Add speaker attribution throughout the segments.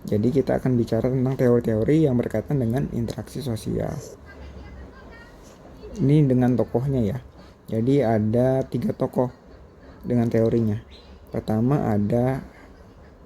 Speaker 1: Jadi kita akan bicara tentang teori-teori yang berkaitan dengan interaksi sosial. Ini dengan tokohnya ya. Jadi ada 3 tokoh dengan teorinya. Pertama ada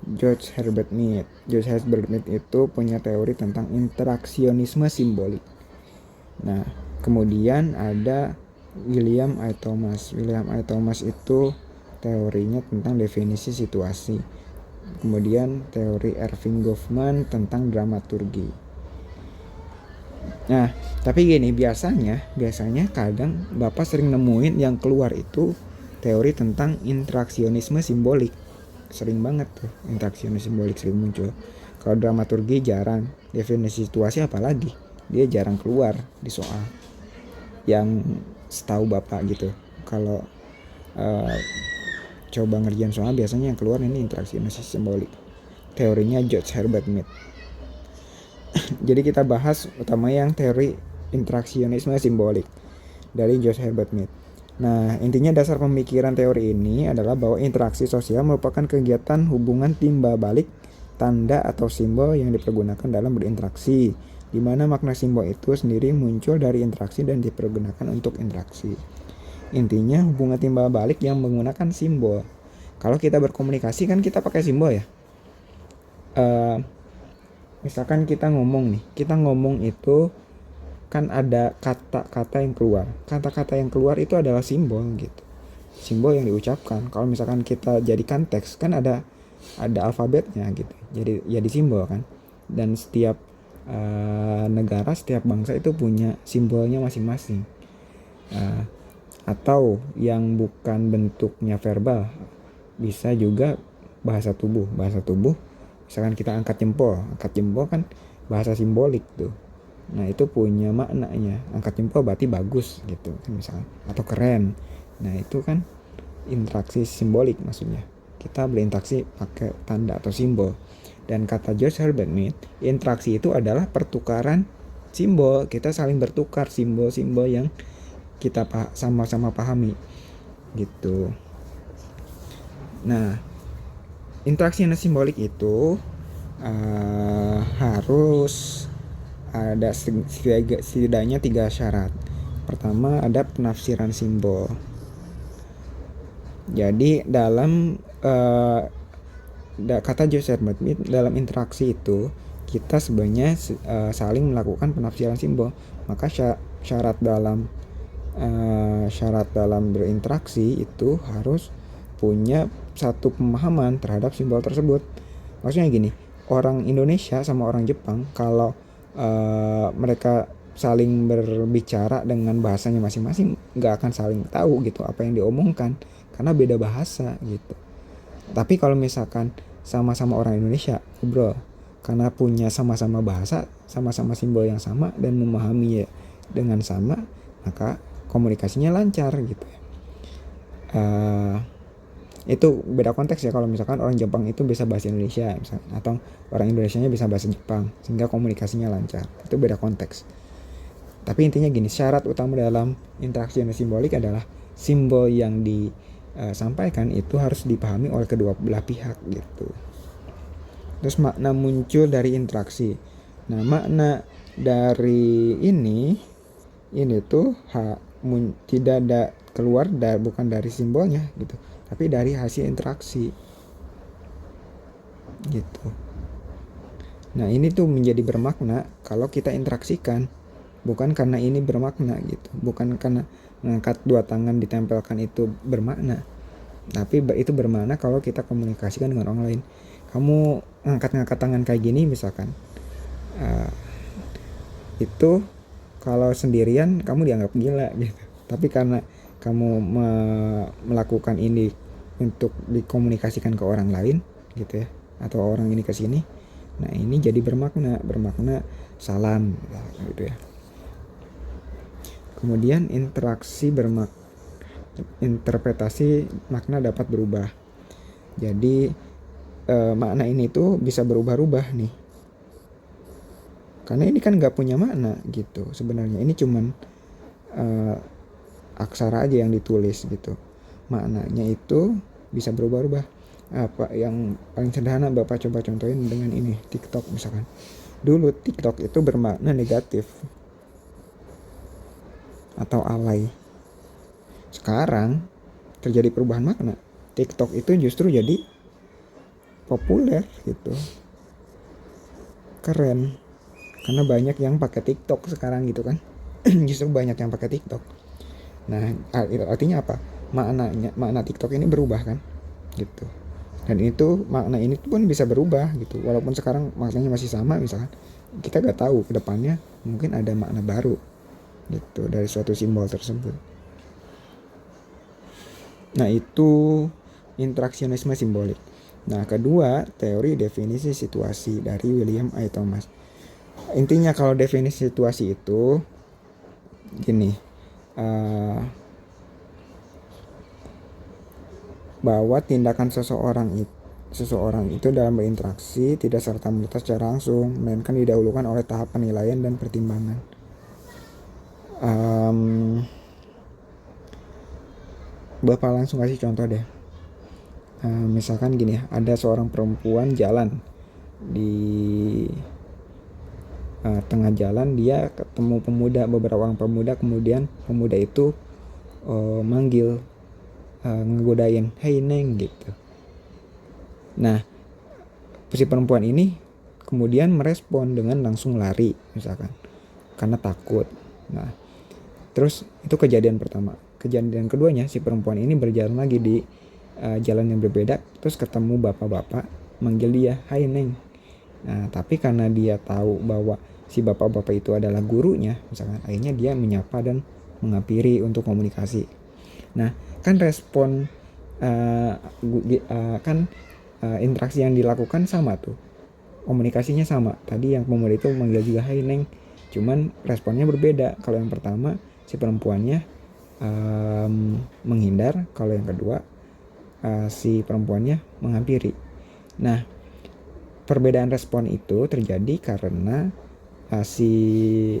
Speaker 1: George Herbert Mead. George Herbert Mead itu punya teori tentang interaksionisme simbolik. Nah, kemudian ada William I. Thomas. William I. Thomas itu teorinya tentang definisi situasi. Kemudian teori Erving Goffman tentang dramaturgi. Nah, tapi gini, biasanya kadang Bapak sering nemuin yang keluar itu teori tentang interaksionisme simbolik. Sering banget tuh interaksionisme simbolik sering muncul. Kalau dramaturgi jarang, definisi situasi apalagi dia jarang keluar di soal yang setahu Bapak gitu. Kalau coba ngerjain soal biasanya yang keluar ini interaksionisme simbolik. Teorinya George Herbert Mead. Jadi kita bahas utama yang teori interaksionisme simbolik dari George Herbert Mead. Nah, intinya dasar pemikiran teori ini adalah bahwa interaksi sosial merupakan kegiatan hubungan timbal balik tanda atau simbol yang dipergunakan dalam berinteraksi, di mana makna simbol itu sendiri muncul dari interaksi dan dipergunakan untuk interaksi. Intinya hubungan timbal balik yang menggunakan simbol. Kalau kita berkomunikasi kan kita pakai simbol ya. Misalkan kita ngomong itu kan ada kata-kata yang keluar. Kata-kata yang keluar itu adalah simbol gitu. Simbol yang diucapkan. Kalau misalkan kita jadikan teks kan ada alfabetnya gitu. Jadi simbol kan. Dan setiap negara, setiap bangsa itu punya simbolnya masing-masing. Atau yang bukan bentuknya verbal, bisa juga bahasa tubuh. Misalkan kita angkat jempol kan bahasa simbolik tuh. Nah, itu punya maknanya. Angkat jempol berarti bagus gitu misalkan, atau keren. Nah, itu kan interaksi simbolik maksudnya. Kita berinteraksi pakai tanda atau simbol. Dan kata George Herbert Mead, interaksi itu adalah pertukaran simbol. Kita saling bertukar simbol-simbol yang kita sama-sama pahami gitu. Nah, interaksi yang simbolik itu harus ada setidaknya 3 syarat. Pertama ada penafsiran simbol. Jadi dalam kata Joseph Herbert Mead, dalam interaksi itu kita sebenarnya saling melakukan penafsiran simbol. Maka syarat dalam berinteraksi itu harus punya satu pemahaman terhadap simbol tersebut. Maksudnya gini, orang Indonesia sama orang Jepang kalau mereka saling berbicara dengan bahasanya masing-masing nggak akan saling tahu gitu apa yang diomongkan karena beda bahasa gitu. Tapi kalau misalkan sama-sama orang Indonesia ngobrol karena punya sama-sama bahasa, sama-sama simbol yang sama dan memahami dengan sama, maka komunikasinya lancar gitu. Itu beda konteks ya. Kalau misalkan orang Jepang itu bisa bahasa Indonesia misalkan, atau orang Indonesianya bisa bahasa Jepang sehingga komunikasinya lancar, itu beda konteks. Tapi intinya gini, syarat utama dalam interaksi yang simbolik adalah simbol yang disampaikan itu harus dipahami oleh kedua belah pihak gitu. Terus makna muncul dari interaksi. Nah, makna dari ini tuh tidak ada keluar bukan dari simbolnya gitu, tapi dari hasil interaksi gitu. Nah, ini tuh menjadi bermakna kalau kita interaksikan, bukan karena ini bermakna gitu, bukan karena mengangkat 2 tangan ditempelkan itu bermakna, tapi itu bermakna kalau kita komunikasikan dengan orang lain. Kamu ngangkat tangan kayak gini misalkan, itu kalau sendirian kamu dianggap gila gitu, tapi karena kamu melakukan ini untuk dikomunikasikan ke orang lain gitu ya, atau orang ini ke sini, nah ini jadi bermakna salam gitu ya. Kemudian interpretasi makna dapat berubah. Jadi makna ini tuh bisa berubah-ubah nih, karena ini kan nggak punya makna gitu sebenarnya. Ini cuman aksara aja yang ditulis gitu. Maknanya itu bisa berubah-ubah. Apa yang paling sederhana Bapak coba contohin dengan ini, TikTok misalkan. Dulu TikTok itu bermakna negatif atau alay. Sekarang terjadi perubahan makna. TikTok itu justru jadi populer gitu, keren, karena banyak yang pakai TikTok sekarang gitu kan. Justru banyak yang pakai TikTok. Nah, artinya apa? Makna TikTok ini berubah kan, gitu. Dan itu makna ini pun bisa berubah gitu. Walaupun sekarang maknanya masih sama misalkan, kita gak tahu ke depannya mungkin ada makna baru gitu dari suatu simbol tersebut. Nah, itu interaksionisme simbolik. Nah, kedua, teori definisi situasi dari William I. Thomas. Intinya kalau definisi situasi itu gini, bahwa tindakan seseorang itu dalam berinteraksi tidak serta-merta secara langsung, melainkan didahulukan oleh tahap penilaian dan pertimbangan. Bapak langsung kasih contoh deh. Misalkan gini, ada seorang perempuan jalan di tengah jalan, dia ketemu beberapa orang pemuda, kemudian pemuda itu manggil, ngegodain, "Hey Neng," gitu. Nah, si perempuan ini kemudian merespon dengan langsung lari misalkan, karena takut. Nah, terus itu kejadian pertama. Kejadian keduanya, si perempuan ini berjalan lagi di jalan yang berbeda, terus ketemu bapak-bapak manggil dia, "Hai Neng." Nah, tapi karena dia tahu bahwa si bapak-bapak itu adalah gurunya misalkan, akhirnya dia menyapa dan menghampiri untuk komunikasi. Nah, kan respon interaksi yang dilakukan sama tuh, komunikasinya sama. Tadi yang pemuda itu manggil juga, "Hai Neng," cuman responnya berbeda. Kalau yang pertama si perempuannya menghindar, kalau yang kedua si perempuannya menghampiri. Nah, perbedaan respon itu terjadi karena si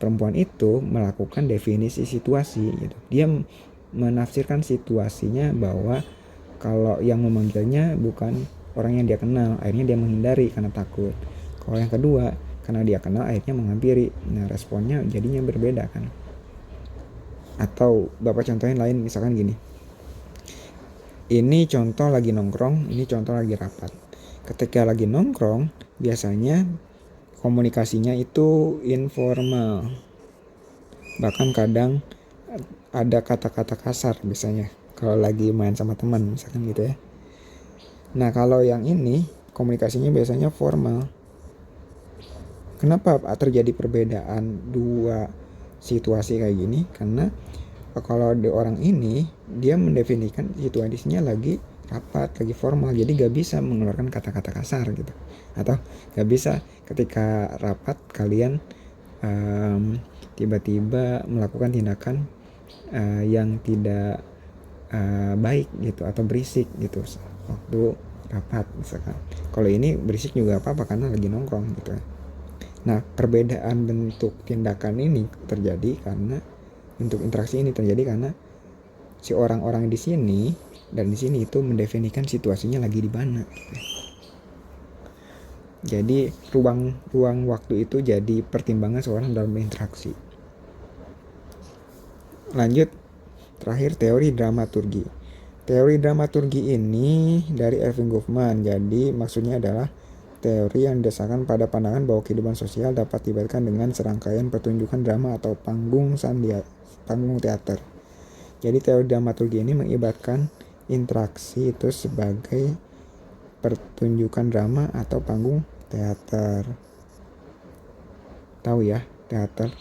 Speaker 1: perempuan itu melakukan definisi situasi gitu. Dia menafsirkan situasinya bahwa kalau yang memanggilnya bukan orang yang dia kenal, akhirnya dia menghindari karena takut. Kalau yang kedua, karena dia kenal, akhirnya menghampiri. Nah, responnya jadinya berbeda kan. Atau Bapak contohin lain, misalkan gini. Ini contoh lagi nongkrong, ini contoh lagi rapat. Ketika lagi nongkrong, biasanya komunikasinya itu informal. Bahkan kadang ada kata-kata kasar biasanya kalau lagi main sama teman misalkan gitu ya. Nah, kalau yang ini komunikasinya biasanya formal. Kenapa terjadi perbedaan dua situasi kayak gini? Karena kalau di orang ini, dia mendefinisikan situasinya lagi rapat, lagi formal, jadi gak bisa mengeluarkan kata-kata kasar gitu. Atau gak bisa ketika rapat kalian tiba-tiba melakukan tindakan yang tidak baik gitu, atau berisik gitu waktu rapat misalkan. Kalau ini berisik juga apa-apa karena lagi nongkrong gitu. Nah, perbedaan bentuk tindakan ini terjadi karena bentuk interaksi ini terjadi karena si orang-orang di sini dan di sini itu mendefinisikan situasinya lagi di mana. Jadi ruang waktu itu jadi pertimbangan seorang dalam berinteraksi. Lanjut, terakhir teori dramaturgi. Teori dramaturgi ini dari Erving Goffman. Jadi maksudnya adalah teori yang didasarkan pada pandangan bahwa kehidupan sosial dapat dibacakan dengan serangkaian pertunjukan drama atau panggung teater. Jadi teori dramaturgi ini mengibaratkan interaksi itu sebagai pertunjukan drama atau panggung teater. Tahu ya, teater?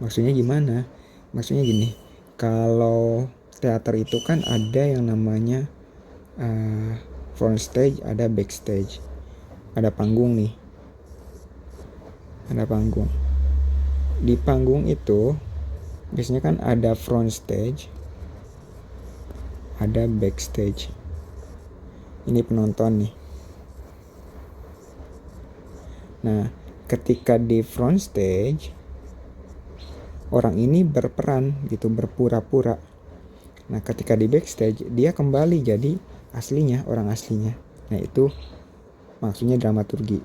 Speaker 1: Maksudnya gimana? Maksudnya gini, kalau teater itu kan ada yang namanya front stage, ada backstage. Ada panggung nih. Ada panggung. Di panggung itu biasanya kan ada front stage, ada backstage. Ini penonton nih. Nah, ketika di front stage, orang ini berperan gitu, berpura-pura. Nah ketika di backstage dia kembali jadi aslinya, orang aslinya. Nah itu maksudnya dramaturgi,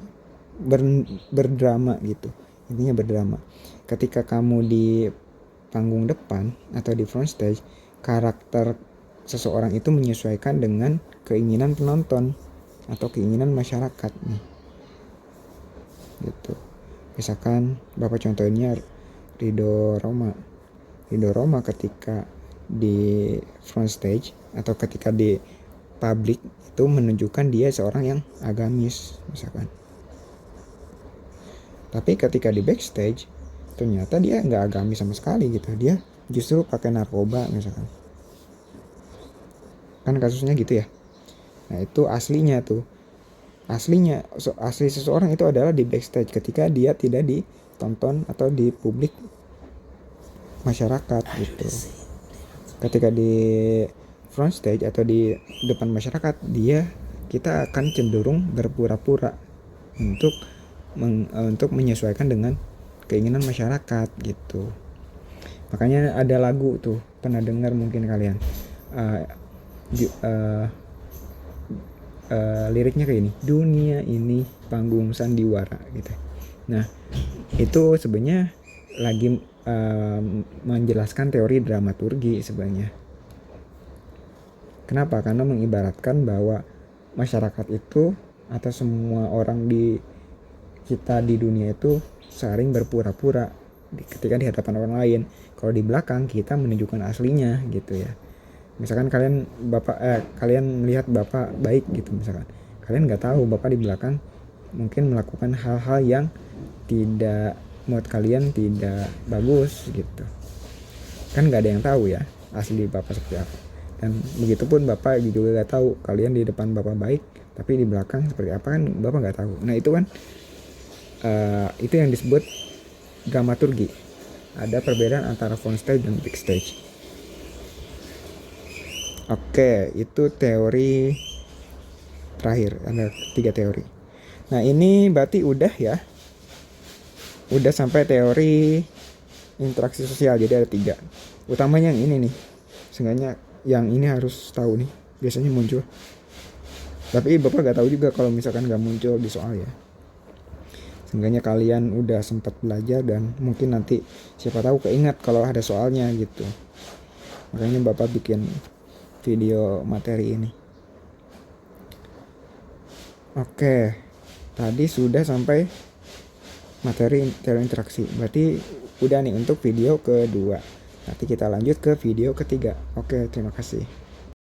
Speaker 1: berdrama gitu, intinya berdrama. Ketika kamu di panggung depan atau di front stage, karakter seseorang itu menyesuaikan dengan keinginan penonton atau keinginan masyarakat nih gitu. Misalkan bapak contohnya Ridho Roma ketika di front stage atau ketika di publik itu menunjukkan dia seorang yang agamis misalkan. Tapi ketika di backstage ternyata dia nggak agamis sama sekali gitu, dia justru pakai narkoba misalkan. Kan kasusnya gitu ya. Nah itu aslinya tuh, asli seseorang itu adalah di backstage ketika dia tidak ditonton atau di publik masyarakat gitu. Ketika di front stage atau di depan masyarakat, kita akan cenderung berpura-pura untuk menyesuaikan dengan keinginan masyarakat gitu. Makanya ada lagu tuh, pernah dengar mungkin kalian, liriknya kayak ini, dunia ini panggung sandiwara gitu. Nah itu sebenarnya lagi menjelaskan teori dramaturgi sebenarnya. Kenapa? Karena mengibaratkan bahwa masyarakat itu atau semua orang kita di dunia itu sering berpura-pura ketika di hadapan orang lain. Kalau di belakang kita menunjukkan aslinya gitu ya. Misalkan kalian melihat bapak baik gitu misalkan. Kalian nggak tahu bapak di belakang mungkin melakukan hal-hal yang tidak menurut kalian tidak bagus gitu. Kan nggak ada yang tahu ya asli bapak seperti apa. Dan begitupun bapak juga nggak tahu kalian di depan bapak baik, tapi di belakang seperti apa kan bapak nggak tahu. Nah itu kan itu yang disebut dramaturgi. Ada perbedaan antara front stage dan backstage. Oke, itu teori terakhir, ada 3 teori. Nah ini berarti udah ya, udah sampai teori interaksi sosial, jadi ada 3. Utamanya yang ini nih, seenggaknya yang ini harus tahu nih, biasanya muncul. Tapi bapak gak tahu juga kalau misalkan gak muncul di soal ya. Seenggaknya kalian udah sempat belajar dan mungkin nanti siapa tahu keingat kalau ada soalnya gitu. Makanya bapak bikin video materi ini. Oke, tadi sudah sampai materi teori interaksi. Berarti udah nih untuk video kedua. Nanti kita lanjut ke video ketiga. Oke, terima kasih.